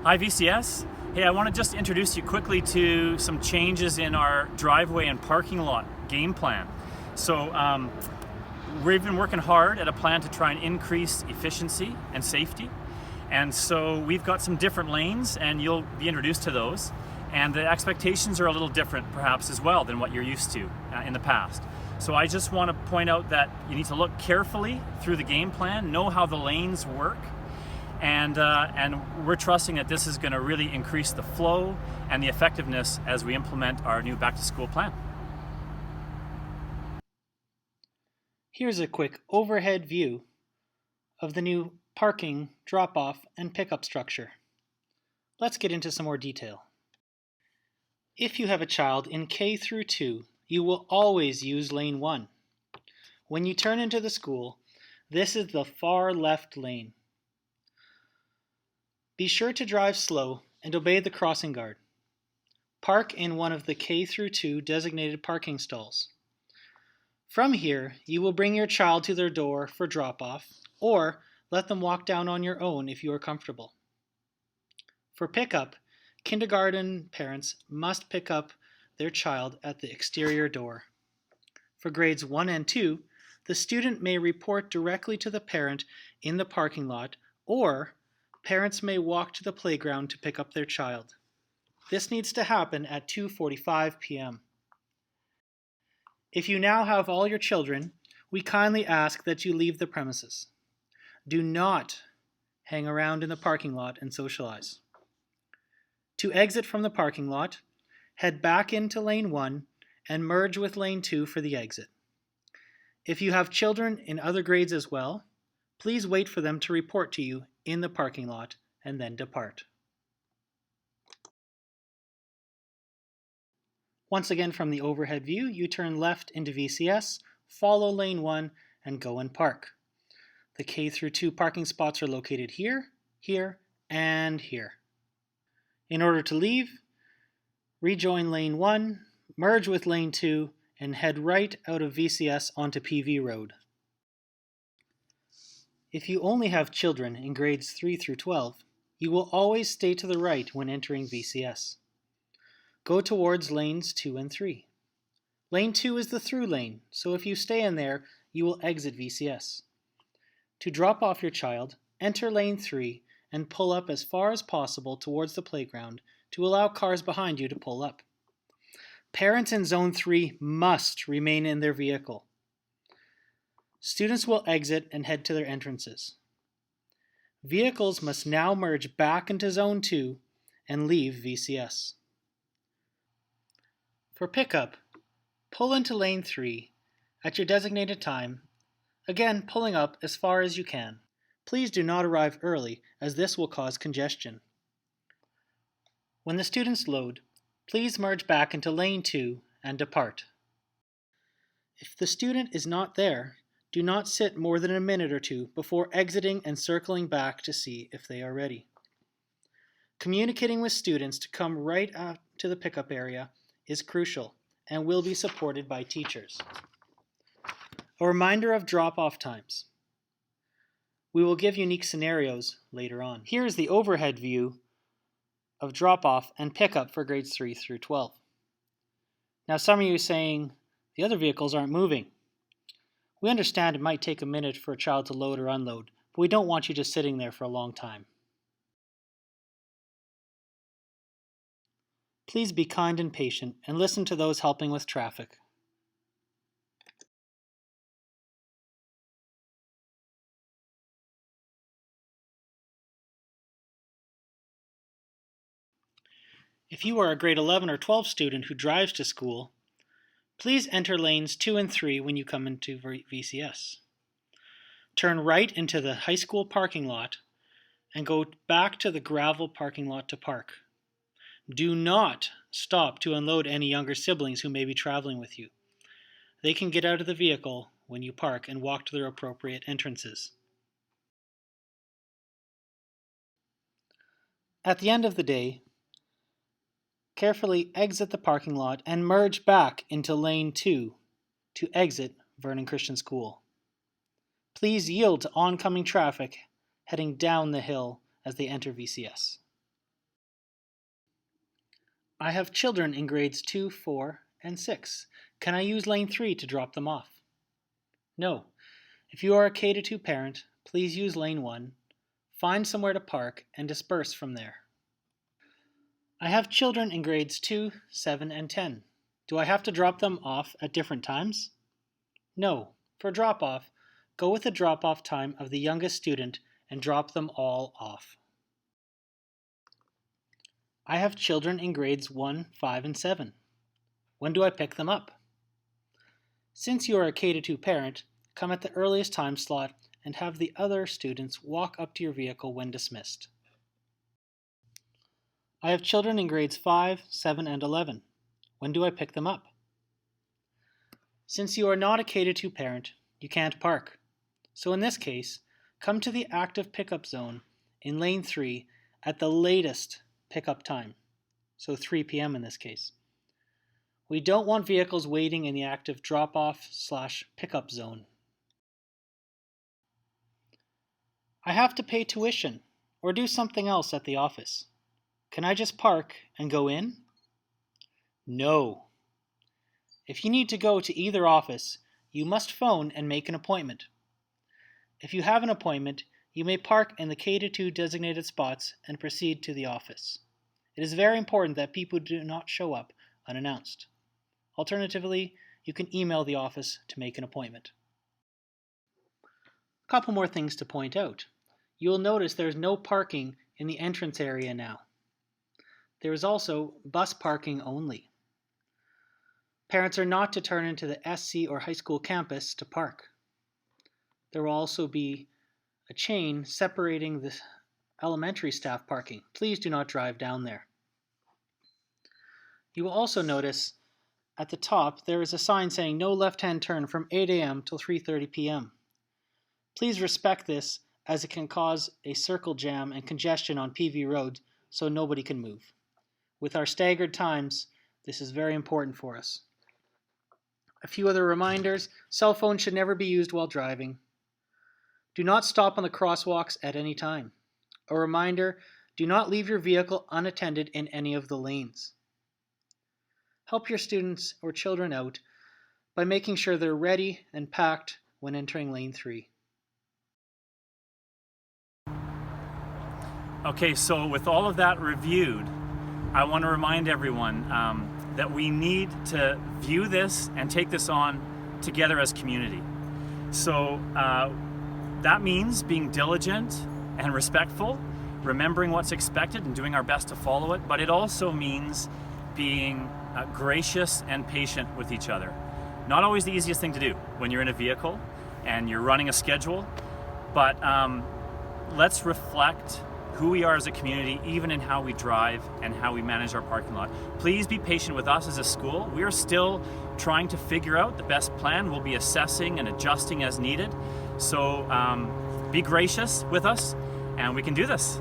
Hi VCS. Hey, I want to just introduce you quickly to some changes in our driveway and parking lot game plan. So we've been working hard at a plan to try and increase efficiency and safety. And so we've got some different lanes and you'll be introduced to those. And the expectations are a little different perhaps as well than what you're used to in the past. So I just want to point out that you need to look carefully through the game plan, know how the lanes work, and we're trusting that this is going to really increase the flow and the effectiveness as we implement our new back-to-school plan. Here's a quick overhead view of the new parking, drop-off, and pickup structure. Let's get into some more detail. If you have a child in K through 2, you will always use lane 1. When you turn into the school, this is the far left lane. Be sure to drive slow and obey the crossing guard. Park in one of the K through 2 designated parking stalls. From here, you will bring your child to their door for drop-off, or let them walk down on your own if you are comfortable. For pickup, kindergarten parents must pick up their child at the exterior door. For grades 1 and 2, the student may report directly to the parent in the parking lot, or parents may walk to the playground to pick up their child. This needs to happen at 2:45 p.m. If you now have all your children, we kindly ask that you leave the premises. Do not hang around in the parking lot and socialize. To exit from the parking lot, head back into lane 1 and merge with lane 2 for the exit. If you have children in other grades as well, please wait for them to report to you in the parking lot and then depart. Once again, from the overhead view, you turn left into VCS, follow lane 1, and go and park. The K through 2 parking spots are located here, here, and here. In order to leave, rejoin lane 1, merge with lane 2, and head right out of VCS onto PV Road. If you only have children in grades 3 through 12, you will always stay to the right when entering VCS. Go towards lanes 2 and 3. Lane 2 is the through lane, so if you stay in there, you will exit VCS. To drop off your child, enter lane 3 and pull up as far as possible towards the playground to allow cars behind you to pull up. Parents in Zone 3 must remain in their vehicle. Students will exit and head to their entrances. Vehicles must now merge back into Zone 2 and leave VCS. For pickup, pull into lane 3 at your designated time, again pulling up as far as you can. Please do not arrive early, as this will cause congestion. When the students load, please merge back into lane 2 and depart. If the student is not there, do not sit more than a minute or two before exiting and circling back to see if they are ready. Communicating with students to come right up to the pickup area is crucial and will be supported by teachers. A reminder of drop-off times. We will give unique scenarios later on. Here is the overhead view of drop-off and pickup for grades 3 through 12. Now some of you are saying the other vehicles aren't moving. We understand it might take a minute for a child to load or unload, but we don't want you just sitting there for a long time. Please be kind and patient and listen to those helping with traffic. If you are a grade 11 or 12 student who drives to school, please enter lanes 2 and 3 when you come into VCS. Turn right into the high school parking lot and go back to the gravel parking lot to park. Do not stop to unload any younger siblings who may be traveling with you. They can get out of the vehicle when you park and walk to their appropriate entrances. At the end of the day, carefully exit the parking lot and merge back into lane 2 to exit Vernon Christian School. Please yield to oncoming traffic heading down the hill as they enter VCS. I have children in grades 2, 4, and 6. Can I use lane 3 to drop them off? No. If you are a K-2 parent, please use lane 1, find somewhere to park, and disperse from there. I have children in grades 2, 7, and 10. Do I have to drop them off at different times? No. For drop-off, go with the drop-off time of the youngest student and drop them all off. I have children in grades 1, 5, and 7. When do I pick them up? Since you are a K-2 parent, come at the earliest time slot and have the other students walk up to your vehicle when dismissed. I have children in grades 5, 7, and 11. When do I pick them up? Since you are not a K-2 parent, you can't park. So in this case, come to the active pickup zone in lane 3 at the latest pickup time, so 3 p.m. in this case. We don't want vehicles waiting in the active drop-off/pickup zone. I have to pay tuition or do something else at the office. Can I just park and go in? No. If you need to go to either office, you must phone and make an appointment. If you have an appointment, you may park in the K-2 designated spots and proceed to the office. It is very important that people do not show up unannounced. Alternatively, you can email the office to make an appointment. A couple more things to point out. You will notice there is no parking in the entrance area now. There is also bus parking only. Parents are not to turn into the SC or high school campus to park. There will also be a chain separating the elementary staff parking. Please do not drive down there. You will also notice at the top there is a sign saying no left-hand turn from 8 a.m. till 3:30 p.m. Please respect this as it can cause a circle jam and congestion on PV roads so nobody can move. With our staggered times, this is very important for us. A few other reminders: cell phones should never be used while driving. Do not stop on the crosswalks at any time. A reminder: do not leave your vehicle unattended in any of the lanes. Help your students or children out by making sure they're ready and packed when entering lane 3. Okay, so with all of that reviewed, I want to remind everyone that we need to view this and take this on together as community. So that means being diligent and respectful, remembering what's expected and doing our best to follow it, but it also means being gracious and patient with each other. Not always the easiest thing to do when you're in a vehicle and you're running a schedule, but let's reflect who we are as a community, even in how we drive and how we manage our parking lot. Please be patient with us as a school. We are still trying to figure out the best plan. We'll be assessing and adjusting as needed. So be gracious with us, and we can do this.